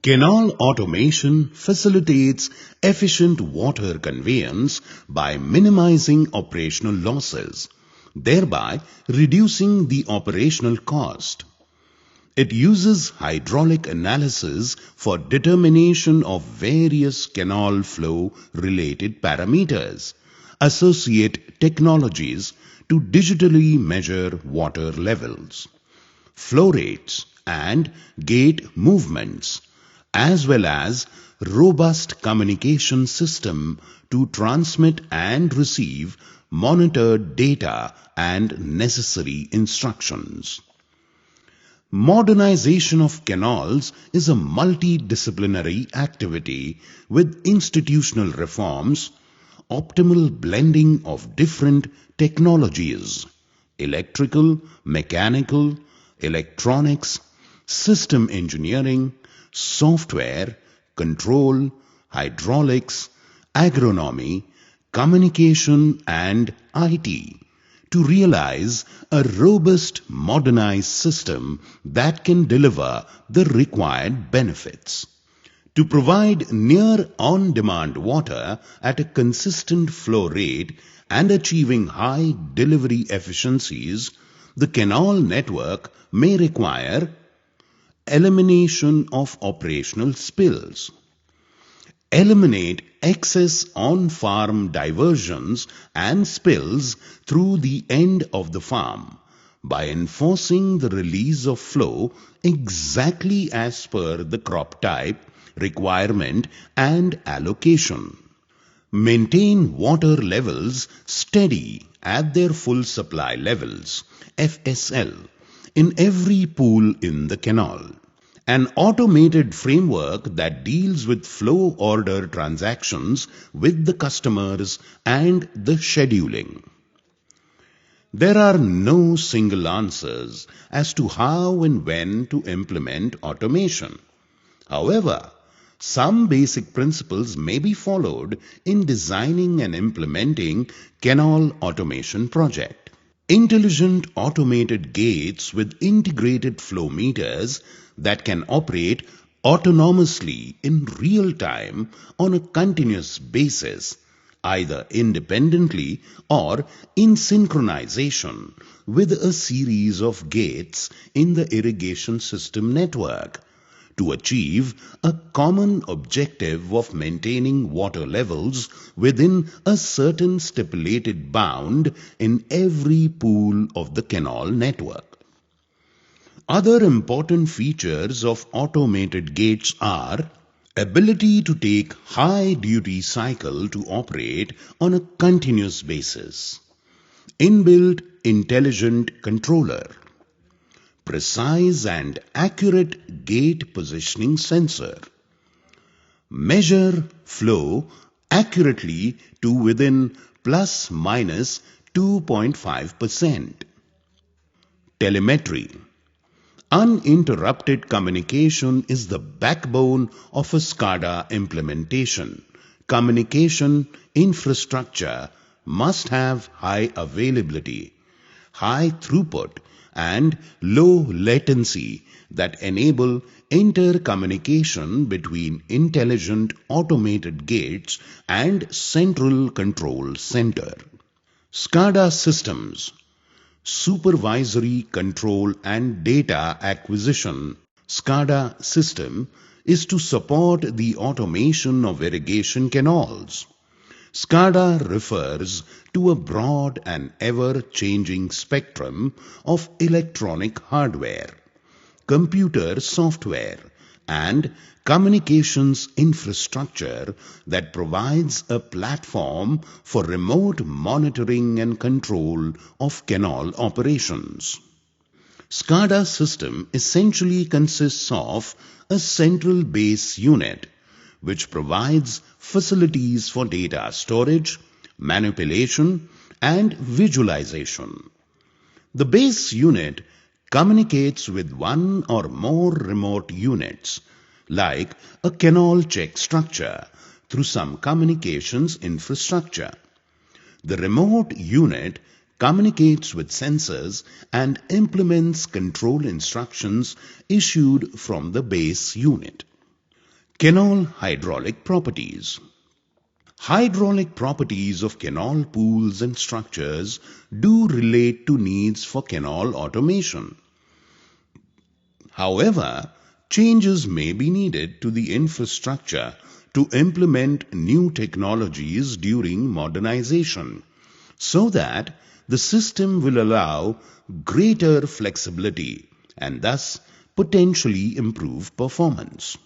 Canal automation facilitates efficient water conveyance by minimizing operational losses, thereby reducing the operational cost. It uses hydraulic analysis for determination of various canal flow related parameters, associate technologies to digitally measure water levels, flow rates and gate movements, as well as robust communication system to transmit and receive monitored data and necessary instructions. Modernization of canals is a multidisciplinary activity with institutional reforms, optimal blending of different technologies, electrical, mechanical, electronics, system engineering, software, control, hydraulics, agronomy, communication and IT to realize a robust modernized system that can deliver the required benefits. To provide near on-demand water at a consistent flow rate and achieving high delivery efficiencies, the canal network may require elimination of operational spills, eliminate excess on-farm diversions and spills through the end of the farm by enforcing the release of flow exactly as per the crop type, requirement and allocation. Maintain water levels steady at their full supply levels, FSL, in every pool in the canal. An automated framework that deals with flow order transactions with the customers and the scheduling. There are no single answers as to how and when to implement automation. However, some basic principles may be followed in designing and implementing canal automation project. Intelligent automated gates with integrated flow meters that can operate autonomously in real time on a continuous basis, either independently or in synchronization with a series of gates in the irrigation system network, to achieve a common objective of maintaining water levels within a certain stipulated bound in every pool of the canal network. Other important features of automated gates are ability to take high duty cycle to operate on a continuous basis, inbuilt intelligent controller, precise and accurate gate positioning sensor, measure flow accurately to within plus minus 2.5%. Telemetry. Uninterrupted communication is the backbone of a SCADA implementation. Communication infrastructure must have high availability, high throughput and low latency that enable intercommunication between intelligent automated gates and central control center. SCADA systems, supervisory control and data acquisition. SCADA system is to support the automation of irrigation canals. SCADA refers to a broad and ever-changing spectrum of electronic hardware, computer software, and communications infrastructure that provides a platform for remote monitoring and control of canal operations. SCADA system essentially consists of a central base unit which provides facilities for data storage, manipulation, and visualization. The base unit communicates with one or more remote units, like a canal check structure, through some communications infrastructure. The remote unit communicates with sensors and implements control instructions issued from the base unit. Canal hydraulic properties. Hydraulic properties of canal pools and structures do relate to needs for canal automation. However, changes may be needed to the infrastructure to implement new technologies during modernization, so that the system will allow greater flexibility and thus potentially improve performance.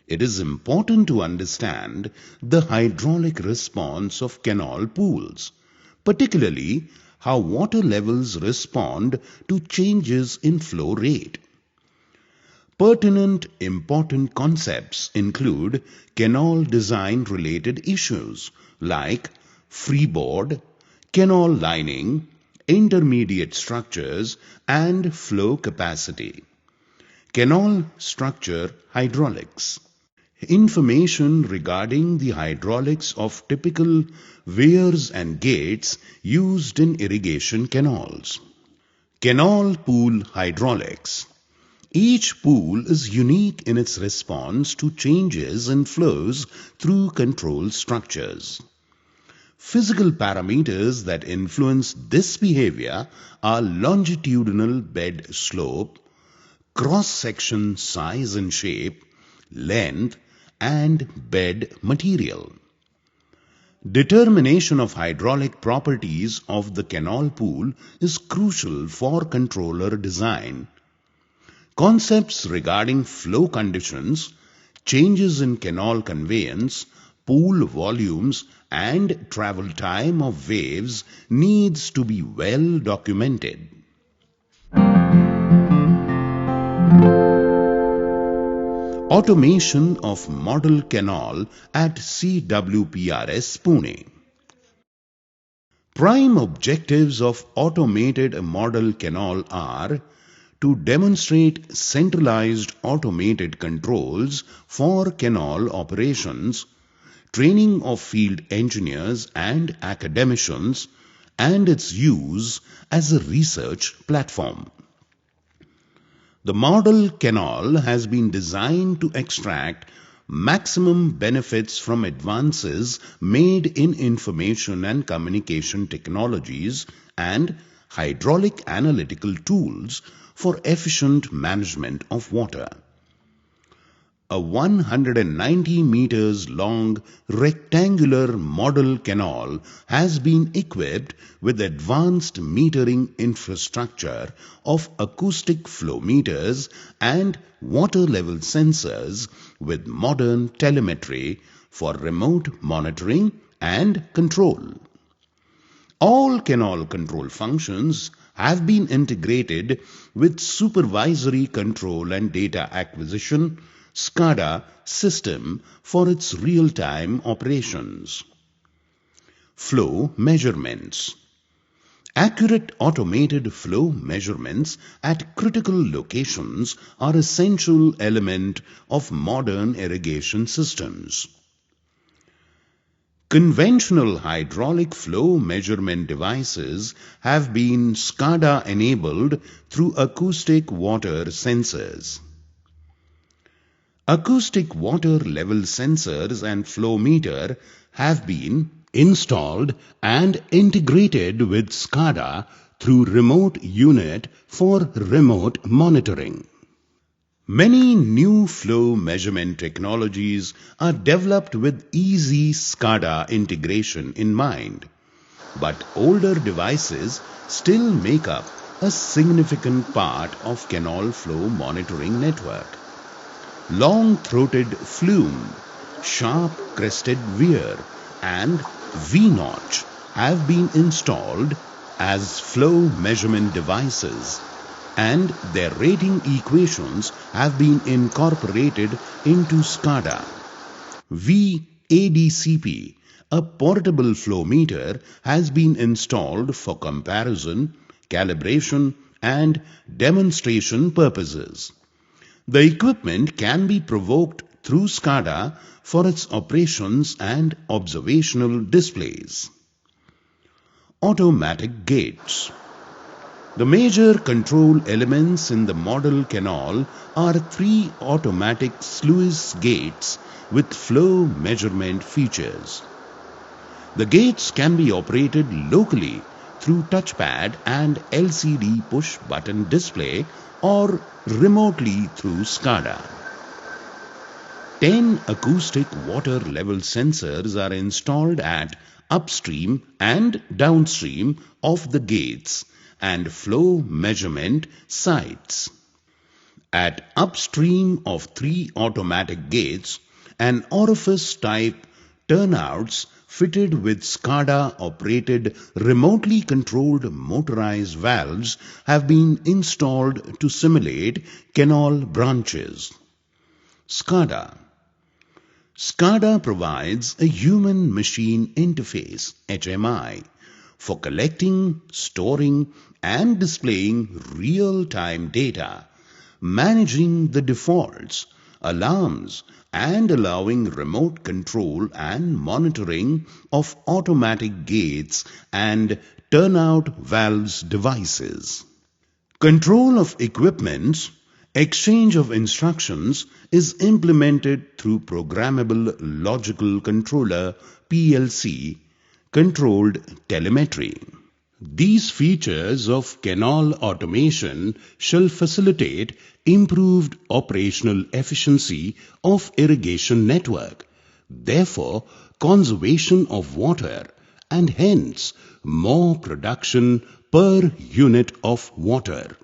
It is important to understand the hydraulic response of canal pools, particularly how water levels respond to changes in flow rate. Pertinent important concepts include canal design related issues like freeboard, canal lining, intermediate structures, and flow capacity. Canal structure hydraulics. Information regarding the hydraulics of typical weirs and gates used in irrigation canals. Canal pool hydraulics. Each pool is unique in its response to changes in flows through control structures. Physical parameters that influence this behavior are longitudinal bed slope, cross-section size and shape, length, and bed material. Determination of hydraulic properties of the canal pool is crucial for controller design. Concepts regarding flow conditions, changes in canal conveyance, pool volumes, and travel time of waves needs to be well documented. Automation of Model Canal at CWPRS Pune. Prime objectives of automated model canal are to demonstrate centralized automated controls for canal operations, training of field engineers and academicians, and its use as a research platform. The model canal has been designed to extract maximum benefits from advances made in information and communication technologies and hydraulic analytical tools for efficient management of water. A 190 meters long rectangular model canal has been equipped with advanced metering infrastructure of acoustic flow meters and water level sensors with modern telemetry for remote monitoring and control. All canal control functions have been integrated with supervisory control and data acquisition SCADA system for its real-time operations. Flow measurements. Accurate automated flow measurements at critical locations are essential element of modern irrigation systems. Conventional hydraulic flow measurement devices have been SCADA enabled through acoustic water sensors. Acoustic water level sensors and flow meter have been installed and integrated with SCADA through remote unit for remote monitoring. Many new flow measurement technologies are developed with easy SCADA integration in mind, but older devices still make up a significant part of canal flow monitoring network. Long-throated flume, sharp-crested weir, and V-notch have been installed as flow measurement devices, and their rating equations have been incorporated into SCADA. VADCP, a portable flow meter, has been installed for comparison, calibration, and demonstration purposes. The equipment can be provoked through SCADA for its operations and observational displays. Automatic gates. The major control elements in the model canal are three automatic sluice gates with flow measurement features. The gates can be operated locally through touchpad and LCD push button display or remotely through SCADA. 10 acoustic water level sensors are installed at upstream and downstream of the gates and flow measurement sites. At upstream of 3 automatic gates, an orifice-type turnouts fitted with SCADA-operated remotely controlled motorized valves have been installed to simulate canal branches. SCADA provides a human-machine interface (HMI) for collecting, storing and displaying real-time data, managing the defaults, alarms and allowing remote control and monitoring of automatic gates and turnout valves devices. Control of equipments, exchange of instructions is implemented through Programmable Logical Controller (PLC) controlled telemetry. These features of canal automation shall facilitate improved operational efficiency of irrigation network, therefore conservation of water and hence more production per unit of water.